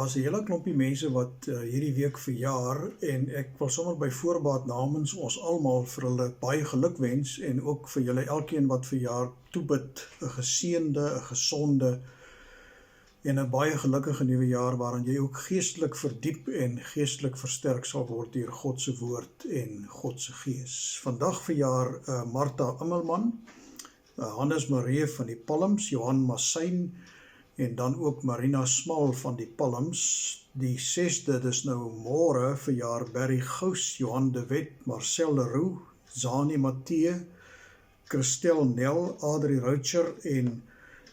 Daar's 'n hele klompie mense wat hierdie week verjaar en ek wil sommer by voorbaat namens ons almal vir hulle baie gelukwens en ook vir julle elkeen wat verjaar toebid 'n geseënde, 'n gesonde en 'n baie gelukkige nuwe jaar waarin jy ook geestelik verdiep en geestelik versterk sal word deur God se woord en God se gees. Vandag verjaar Martha Immelman, Hannes Maree van die Palms, Johan Massyn en dan ook Marina Smal van die Palms. Die 6de, dis nou môre, verjaar Barry Gous, Johan de Wet, Marcel Leroux, Zani Matthee, Christel Nel, Adrie Roucher en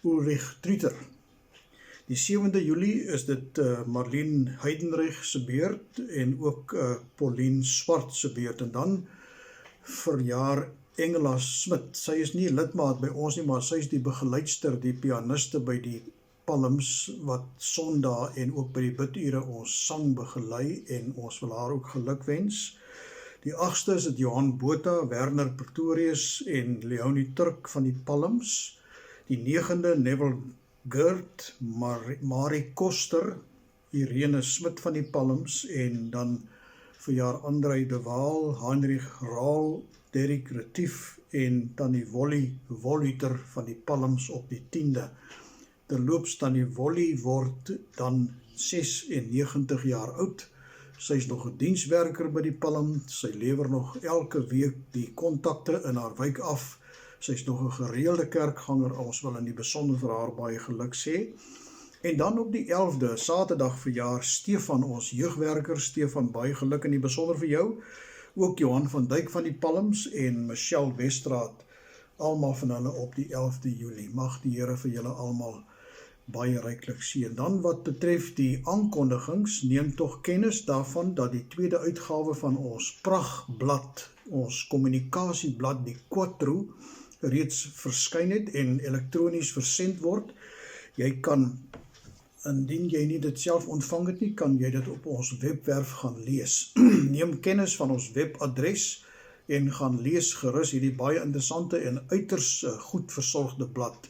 Ulrich Trüter. Die 7de Julie is dit Marlene Heidenreich se beurt en ook Pauline Swart se beurt. En dan verjaar Engela Smit. Sy is nie lidmaat by ons nie, maar sy is die begeleidster, die pianiste by die Palms wat Sondag en ook by die bidure ons sang begelei en ons wil haar ook gelukwens. Die 8ste is dit Johan Botha, Werner Pretorius en Leonie Turk van die Palms. Die 9de Neville Gert, Marie Koster, Irene Smit van die Palms en dan verjaar Andrei de Waal, Heinrich Raal, Derek Retief en Tannie Wolly Wolhuter van die Palms op die 10de. Terloops, Tannie Wolly word dan 96 jaar oud. Sy is nog 'n dienswerker by die Palm. Sy lewer nog elke week die kontakte in haar wijk af. Sy is nog 'n gereelde kerkganger. Ons wil in die besonder vir haar baie geluk sê. En dan op die 11de, Saterdag verjaar Stefan, ons jeugwerker. Stefan, baie geluk in die besonder vir jou. Ook Johan van Dijk van die Palms en Michelle Westraat. Almal van hulle op die 11de Julie. Mag die Here vir julle almal baie ryklik seën. Dan wat betref die aankondigings, neem tog kennis daarvan dat die tweede uitgawe van ons pragtblad, ons kommunikasieblad, die Quattro, reeds verskyn het en elektronies versend word. Jy kan, indien jy nie dit self ontvang het nie, kan jy dit op ons webwerf gaan lees. Neem kennis van ons webadres en gaan lees gerus hierdie baie interessante en uiters goed versorgde blad,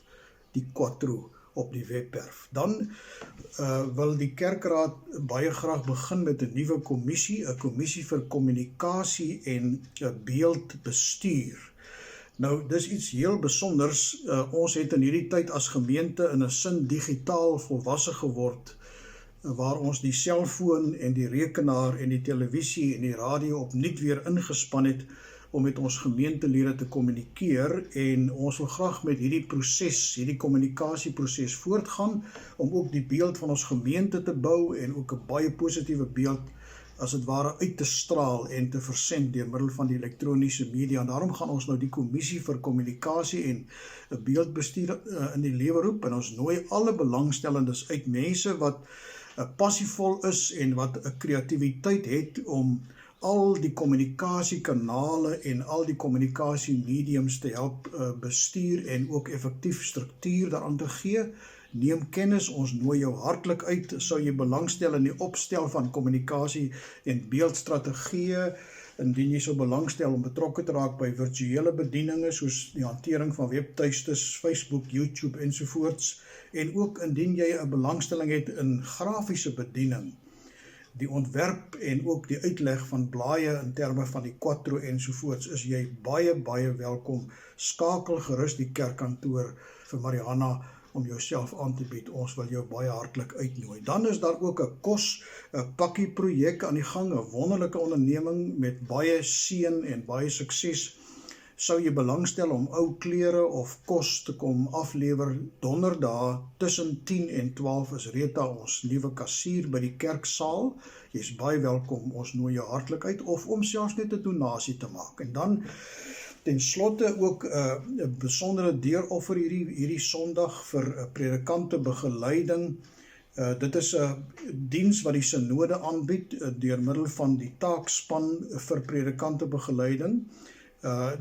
die Quattro, op die webwerf. Dan wil die kerkraad baie graag begin met 'n nuwe kommissie, 'n kommissie vir kommunikasie en beeldbestuur. Nou, dis iets heel besonders. Ons het in hierdie tyd as gemeente in 'n sin digitaal volwasse geword, waar ons die selfoon en die rekenaar en die televisie en die radio opnuut weer ingespan het om met ons gemeentelede te kommunikeer en ons wil graag met hierdie proses, hierdie kommunikasieproses voortgaan om ook die beeld van ons gemeente te bou en ook 'n baie positiewe beeld as dit ware uit te straal en te versend deur middel van die elektroniese media. En daarom gaan ons nou die kommissie vir kommunikasie en beeldbestuur in die lewe roep en ons nooi alle belangstellendes uit, mense wat passievol is en wat 'n kreatiwiteit het om al die kommunikasiekanale en al die kommunikasiemediums te help bestuur en ook effektief struktuur daaraan te gee. Neem kennis, ons nooi jou hartlik uit, sou jy belangstel in die opstel van kommunikasie en beeldstrategieë, indien jy sou belangstel om betrokke te raak by virtuele bedieninge soos die hantering van webtuistes, Facebook, YouTube ensovoorts, en ook indien jy 'n belangstelling het in grafiese bediening, die ontwerp en ook die uitleg van blaaie in terme van die Quattro ensovoorts, is jy baie welkom. Skakel gerus die kerkkantoor vir Mariana om jouself aan te bied. Ons wil jou baie hartlik uitnooi. Dan is daar ook 'n pakkie projek aan die gang, 'n wonderlike onderneming met baie seën en baie sukses. Sou jy belangstel om ou klere of kos te kom aflewer, donderdag tussen 10 en 12 is Rita, ons nuwe kassier by die kerksaal. Jy is baie welkom, ons nooi jou hartlik uit, of om selfs net 'n donasie te maak. En dan ten slotte ook 'n besondere deuroffer hierdie Sondag vir predikante begeleiding. Dit is 'n diens wat die synode aanbied deur middel van die taakspan vir predikante begeleiding.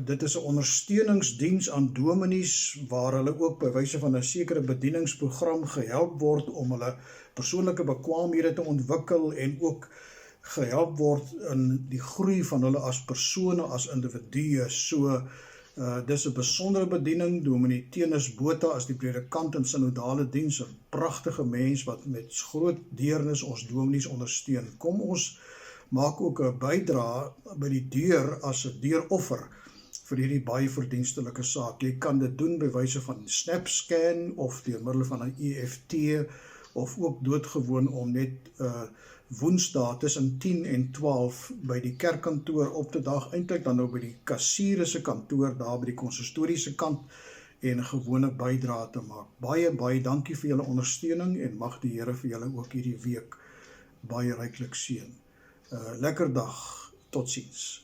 Dit is 'n ondersteuningsdiens aan dominees waar hulle ook by wyse van 'n sekere bedieningsprogram gehelp word om hulle persoonlike bekwaamhede te ontwikkel en ook gehelp word in die groei van hulle as persone, as individue. So Dis 'n besondere bediening. Dominee Teenus Botha as die predikant in sinodale diens, 'n pragtige mens wat met groot deernis ons dominees ondersteun. Kom ons maak ook 'n bydrae by die deur as 'n deuroffer vir hierdie baie verdienstelike saak. Jy kan dit doen by wyse van SnapScan of deur middel van 'n EFT of ook doodgewoon om net Woensdae tussen 10 en 12 by die kerkkantoor op te dag, eintlik dan nou by die kassiere se kantoor daar by die konsistoriese kant en 'n gewone bydrae te maak. Baie dankie vir julle ondersteuning en mag die Here vir julle ook hierdie week baie ryklik seën. Lekker dag, totsiens.